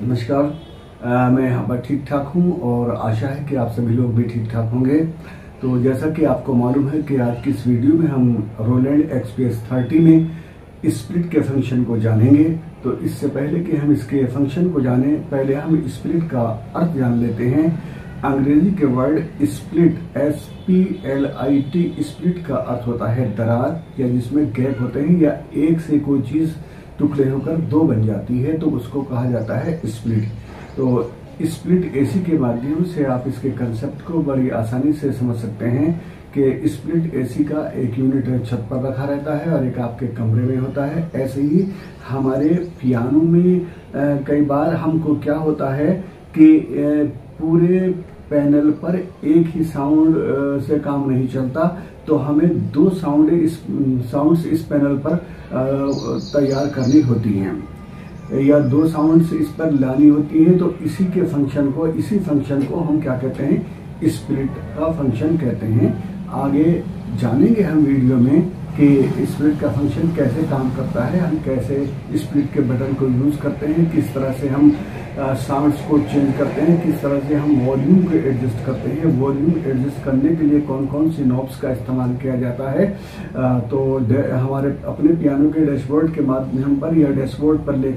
नमस्कार। मैं यहाँ पर ठीक ठाक हूँ और आशा है कि आप सभी लोग भी ठीक ठाक होंगे। तो जैसा कि आपको मालूम है कि आज की इस वीडियो में हम रोलैंड XPS 30 में स्प्लिट के फंक्शन को जानेंगे। तो इससे पहले कि हम इसके फंक्शन को जानें, पहले हम स्प्लिट का अर्थ जान लेते हैं। अंग्रेजी के वर्ड स्प्लिट SPLIT स्प्लिट का अर्थ होता है दरार, या जिसमें गैप होते हैं या एक से कोई चीज टुकड़े होकर दो बन जाती है, तो उसको कहा जाता है स्प्लिट। तो स्प्लिट एसी के माध्यम से आप इसके कंसेप्ट को बड़ी आसानी से समझ सकते हैं कि स्प्लिट एसी का एक यूनिट छत पर रखा रहता है और एक आपके कमरे में होता है। ऐसे ही हमारे पियानो में कई बार हमको क्या होता है कि पूरे पैनल पर एक ही साउंड से काम नहीं चलता, तो हमें दो साउंड्स इस पैनल पर तैयार करनी होती हैं या दो साउंड्स इस पर लानी होती है। तो इसी फंक्शन को हम क्या कहते हैं, स्प्लिट का फंक्शन कहते हैं। आगे जानेंगे हम वीडियो में कि स्प्लिट का फंक्शन कैसे काम करता है, हम कैसे स्प्लिट के बटन को यूज करते हैं, किस तरह से हम साउंड्स को चेंज करते हैं, किस तरह से हम वॉल्यूम को एडजस्ट करते हैं, वॉल्यूम एडजस्ट करने के लिए कौन कौन सी नॉब्स का इस्तेमाल किया जाता है। तो हमारे अपने पियानो के डैशबोर्ड के माध्यम पर या डैशबोर्ड पर ले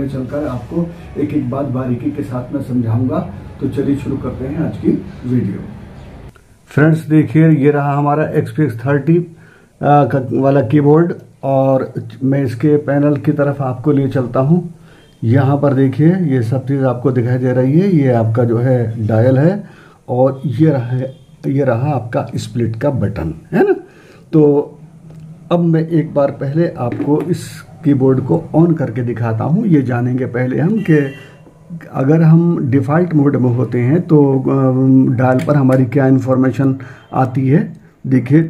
चलकर आपको एक एक बात बारीकी के साथ में समझाऊंगा। तो चलिए शुरू करते हैं आज की वीडियो। फ्रेंड्स देखिए, ये रहा हमारा XPS 30 वाला कीबोर्ड और मैं इसके पैनल की तरफ आपको ले चलता हूँ। यहाँ पर देखिए ये सब चीज़ आपको दिखाई दे रही है। ये आपका जो है डायल है और ये रहा आपका स्प्लिट का बटन, है ना। तो अब मैं एक बार पहले आपको इस कीबोर्ड को ऑन करके दिखाता हूँ। ये जानेंगे पहले हम कि अगर हम डिफ़ॉल्ट मोड में होते हैं तो डायल पर हमारी क्या इन्फॉर्मेशन आती है। देखिए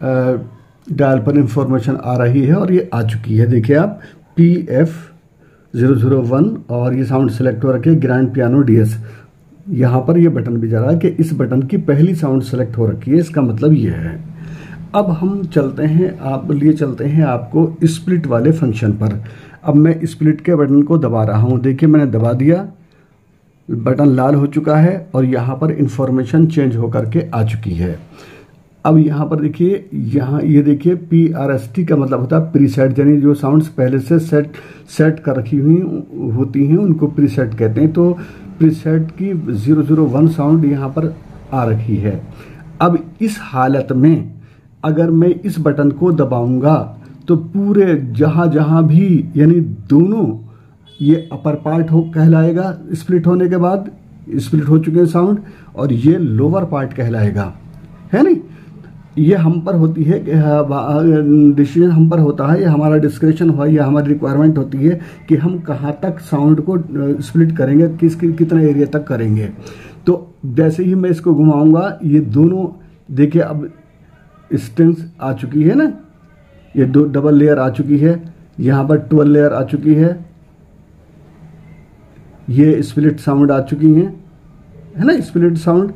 डायल पर इंफॉर्मेशन आ रही है और ये आ चुकी है। देखिए आप PF001 और ये साउंड सेलेक्ट हो रखी है ग्रैंड पियानो DS। यहाँ पर ये बटन भी जा रहा है कि इस बटन की पहली साउंड सेलेक्ट हो रखी है, इसका मतलब ये है। अब हम चलते हैं आपको स्प्लिट वाले फंक्शन पर। अब मैं स्प्लिट के बटन को दबा रहा हूँ। देखिए मैंने दबा दिया, बटन लाल हो चुका है और यहाँ पर इंफॉर्मेशन चेंज होकर के आ चुकी है। अब यहाँ पर देखिए, ये देखिए PRST का मतलब होता है प्रीसेट, यानी जो साउंड्स पहले से सेट कर रखी हुई होती हैं उनको प्रीसेट कहते हैं। तो प्रीसेट की 001 साउंड यहाँ पर आ रखी है। अब इस हालत में अगर मैं इस बटन को दबाऊंगा तो पूरे जहाँ भी, यानी दोनों, ये अपर पार्ट कहलाएगा स्प्लिट होने के बाद, स्प्लिट हो चुके हैं साउंड, और ये लोअर पार्ट कहलाएगा, है नहीं। ये हम पर होती है, डिसीजन हम पर होता है, या हमारा डिस्क्रिप्शन हो, या हमारी रिक्वायरमेंट होती है कि हम कहाँ तक साउंड को स्प्लिट करेंगे, कितने एरिया तक करेंगे। तो जैसे ही मैं इसको घुमाऊंगा, ये दोनों देखिए अब स्ट्रिंग्स आ चुकी है ना, ये दो डबल लेयर आ चुकी है, यहाँ पर 12 लेयर आ चुकी है, ये स्प्लिट साउंड आ चुकी है ना, स्प्लिट साउंड।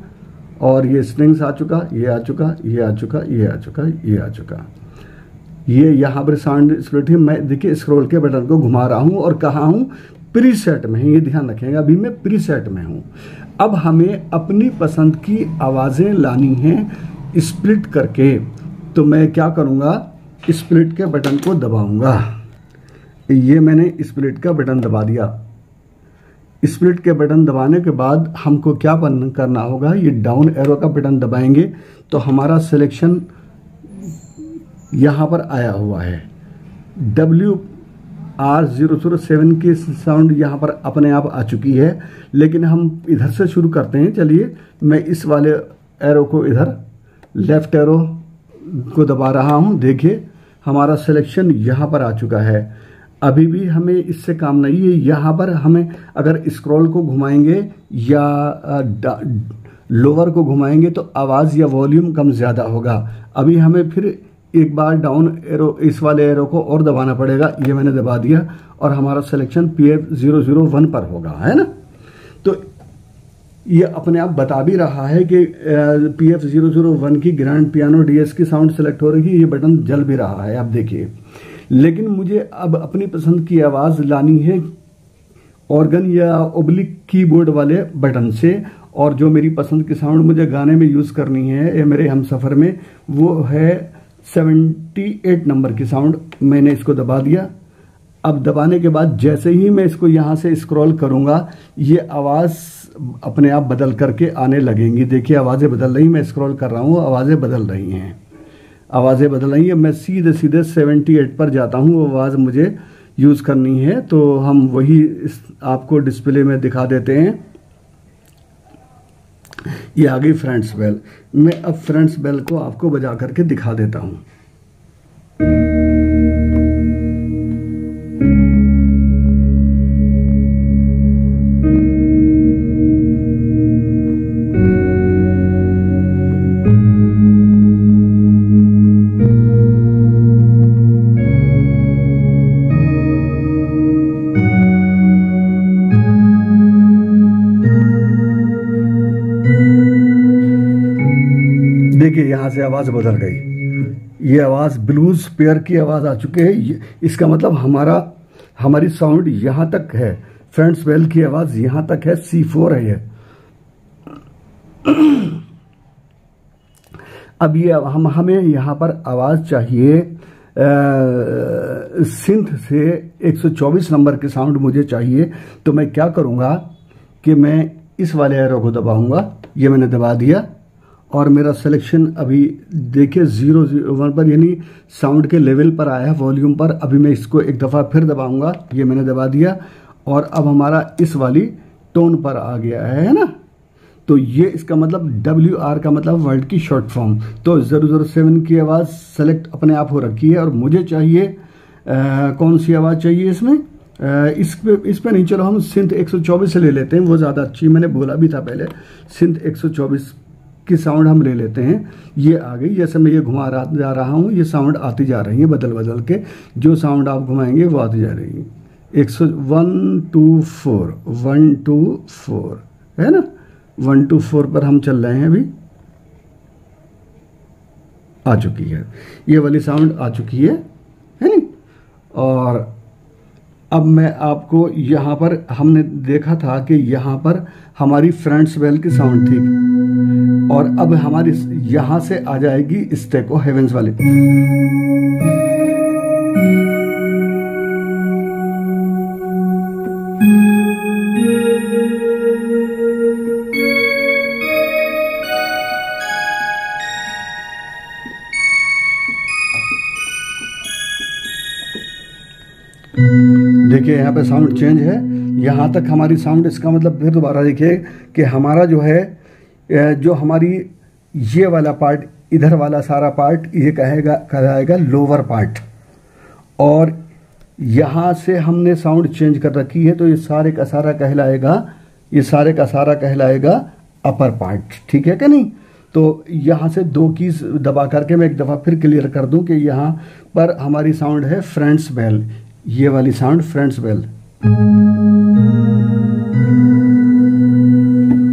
और ये स्ट्रिंग्स आ चुका, ये आ चुका, ये आ चुका, ये आ चुका, ये आ चुका, ये यहाँ पर साउंड स्प्लिट है। मैं देखिए स्क्रॉल के बटन को घुमा रहा हूँ और कहाँ हूँ, प्रीसेट में, ये ध्यान रखेंगे, अभी मैं प्रीसेट में हूँ। अब हमें अपनी पसंद की आवाज़ें लानी हैं स्प्लिट करके। तो मैं क्या करूँगा, स्प्लिट के बटन को दबाऊँगा। ये मैंने स्प्लिट का बटन दबा दिया। स्प्लिट के बटन दबाने के बाद हमको क्या करना होगा, ये डाउन एरो का बटन दबाएंगे तो हमारा सिलेक्शन यहाँ पर आया हुआ है। WR007 की साउंड यहाँ पर अपने आप आ चुकी है, लेकिन हम इधर से शुरू करते हैं। चलिए मैं इस वाले एरो को, इधर लेफ्ट एरो को दबा रहा हूँ। देखिए हमारा सिलेक्शन यहाँ पर आ चुका है। अभी भी हमें इससे काम नहीं है। यहाँ पर हमें अगर स्क्रॉल को घुमाएंगे या लोअर को घुमाएंगे तो आवाज़ या वॉल्यूम कम ज़्यादा होगा। अभी हमें फिर एक बार डाउन एरो, इस वाले एरो को और दबाना पड़ेगा। ये मैंने दबा दिया और हमारा सिलेक्शन PF001 पर होगा, है ना। तो ये अपने आप बता भी रहा है कि PF001 की ग्रैंड पियानो DS की साउंड सेलेक्ट हो रही है। ये बटन जल भी रहा है, आप देखिए। लेकिन मुझे अब अपनी पसंद की आवाज़ लानी है ऑर्गन या ओब्लिक कीबोर्ड वाले बटन से। और जो मेरी पसंद की साउंड मुझे गाने में यूज करनी है या मेरे हमसफर में, वो है 78 नंबर की साउंड। मैंने इसको दबा दिया। अब दबाने के बाद जैसे ही मैं इसको यहां से स्क्रॉल करूंगा, ये आवाज अपने आप बदल करके आने लगेंगी। देखिए आवाजें बदल रही, मैं स्क्रॉल कर रहा हूं, आवाजें बदल रही हैं, आवाजें बदल रही हैं। मैं सीधे सीधे 78 पर जाता हूं, वो आवाज मुझे यूज करनी है, तो हम वही आपको डिस्प्ले में दिखा देते हैं। ये आ गई फ्रेंड्स बेल। मैं अब फ्रेंड्स बेल को आपको बजा करके दिखा देता हूं। देखिए यहां से आवाज बदल गई। ये आवाज ब्लूज पेयर की आवाज आ चुकी है। इसका मतलब हमारी साउंड यहां तक है। फ्रेंड्स बेल की आवाज यहां तक है, C4 है ये। अब ये हमें यहां पर आवाज चाहिए सिंथ से 124 नंबर की साउंड मुझे चाहिए। तो मैं क्या करूंगा कि मैं इस वाले एरो को दबाऊंगा। ये मैंने दबा दिया और मेरा सिलेक्शन अभी देखिए 001 पर, यानी साउंड के लेवल पर आया है, वॉल्यूम पर। अभी मैं इसको एक दफ़ा फिर दबाऊंगा। ये मैंने दबा दिया और अब हमारा इस वाली टोन पर आ गया है ना। तो ये इसका मतलब WR का मतलब वर्ड की शॉर्ट फॉर्म। तो 007 की आवाज़ सेलेक्ट अपने आप हो रखी है और मुझे चाहिए कौन सी आवाज़ चाहिए इसमें। इस पे नहीं, चलो हम सिंथ 124 से ले लेते हैं, वो ज़्यादा अच्छी। मैंने बोला भी था पहले, सिंथ 124 की साउंड हम ले लेते हैं। ये आ गई। जैसे मैं ये घुमा जा रहा हूँ, ये साउंड आती जा रही है बदल बदल के। जो साउंड आप घुमाएंगे वो आती जा रही है। 124 124 है ना, 124 पर हम चल रहे हैं अभी। आ चुकी है ये वाली साउंड, आ चुकी है नहीं। और अब मैं आपको यहाँ पर, हमने देखा था कि यहाँ पर हमारी फ्रेंड्स बेल की साउंड थी और अब हमारी यहाँ से आ जाएगी स्टेको हेवेंस वाली। देखिए यहाँ पे साउंड चेंज है, यहाँ तक हमारी साउंड। इसका मतलब फिर दोबारा देखिए कि हमारा जो है, जो हमारी ये वाला पार्ट, इधर वाला सारा पार्ट, ये कहलाएगा लोअर पार्ट। और यहाँ से हमने साउंड चेंज कर रखी है, तो ये सारे का सारा कहलाएगा अपर पार्ट। ठीक है कि नहीं। तो यहाँ से 2 कीज दबा करके मैं एक दफ़ा फिर क्लियर कर दूं कि यहाँ पर हमारी साउंड है फ्रेंड्स बेल। ये वाली साउंड फ्रेंड्स बेल,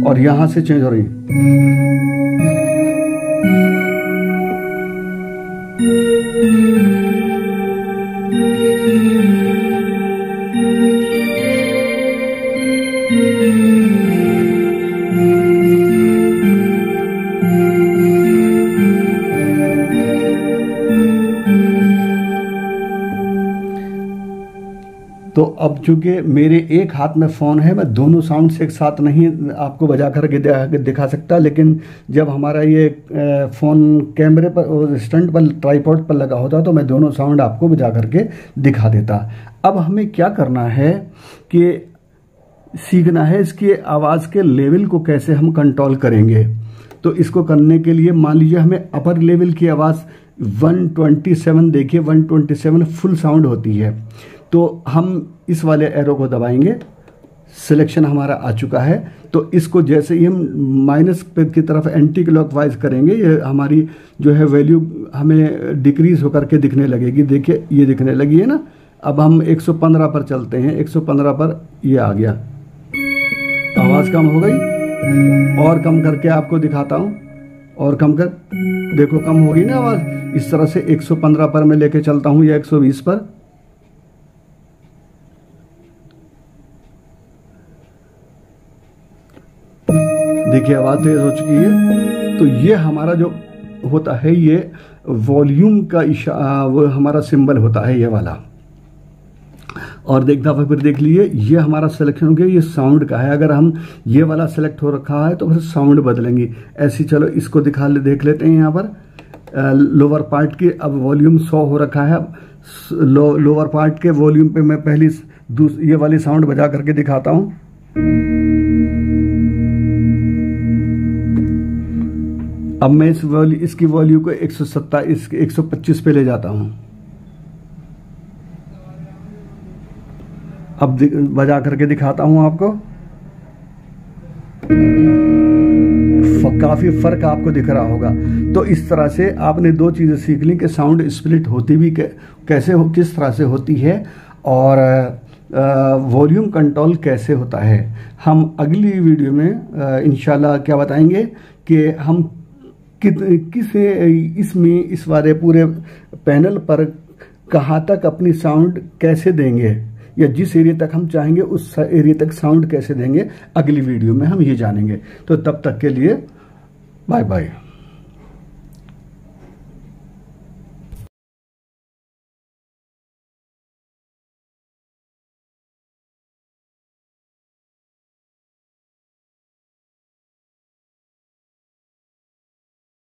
और यहां से चेंज हो रही है। तो अब चूंकि मेरे एक हाथ में फ़ोन है, मैं दोनों साउंड से एक साथ नहीं आपको बजा करके दिखा सकता। लेकिन जब हमारा ये फ़ोन कैमरे पर, स्टैंड पर, ट्राइपॉड पर लगा होता तो मैं दोनों साउंड आपको बजा करके दिखा देता। अब हमें क्या करना है कि सीखना है इसकी आवाज़ के लेवल को कैसे हम कंट्रोल करेंगे। तो इसको करने के लिए मान लीजिए हमें अपर लेवल की आवाज़ 127, देखिए 127 फुल साउंड होती है। तो हम इस वाले एरो को दबाएंगे, सिलेक्शन हमारा आ चुका है। तो इसको जैसे ही हम माइनस की तरफ एंटी क्लॉकवाइज करेंगे, ये हमारी जो है वैल्यू हमें डिक्रीज होकर के दिखने लगेगी। देखिए ये दिखने लगी है ना। अब हम 115 पर चलते हैं। 115 पर ये आ गया, आवाज़ कम हो गई। और कम करके आपको दिखाता हूँ, और कम कर, देखो कम होगी ना आवाज़। इस तरह से 115 पर मैं लेके चलता हूँ या 120 पर। देखिए आवाज तेज हो चुकी है। तो ये हमारा जो होता है ये वॉल्यूम का वो हमारा सिंबल होता है ये वाला। और देखना फिर देख लीजिए ये हमारा सिलेक्शन हो गया, ये साउंड का है। अगर हम ये वाला सिलेक्ट हो रखा है तो फिर साउंड बदलेंगे ऐसी। चलो इसको देख लेते हैं। यहाँ पर लोअर पार्ट की अब वॉल्यूम 100 हो रखा है। लोअर पार्ट के वॉल्यूम पे मैं पहली ये वाली साउंड बजा करके दिखाता हूँ। अब मैं इसकी वॉल्यूम को 125 पे ले जाता हूँ। अब बजा करके दिखाता हूं आपको। काफी फर्क आपको दिख रहा होगा। तो इस तरह से आपने दो चीजें सीख ली कि साउंड स्प्लिट होती भी कैसे किस तरह से होती है और वॉल्यूम कंट्रोल कैसे होता है। हम अगली वीडियो में इंशाल्लाह क्या बताएंगे कि हम किस इसमें इस वाले पूरे पैनल पर कहाँ तक अपनी साउंड कैसे देंगे या जिस एरिया तक हम चाहेंगे उस एरिया तक साउंड कैसे देंगे। अगली वीडियो में हम ये जानेंगे। तो तब तक के लिए बाय बाय।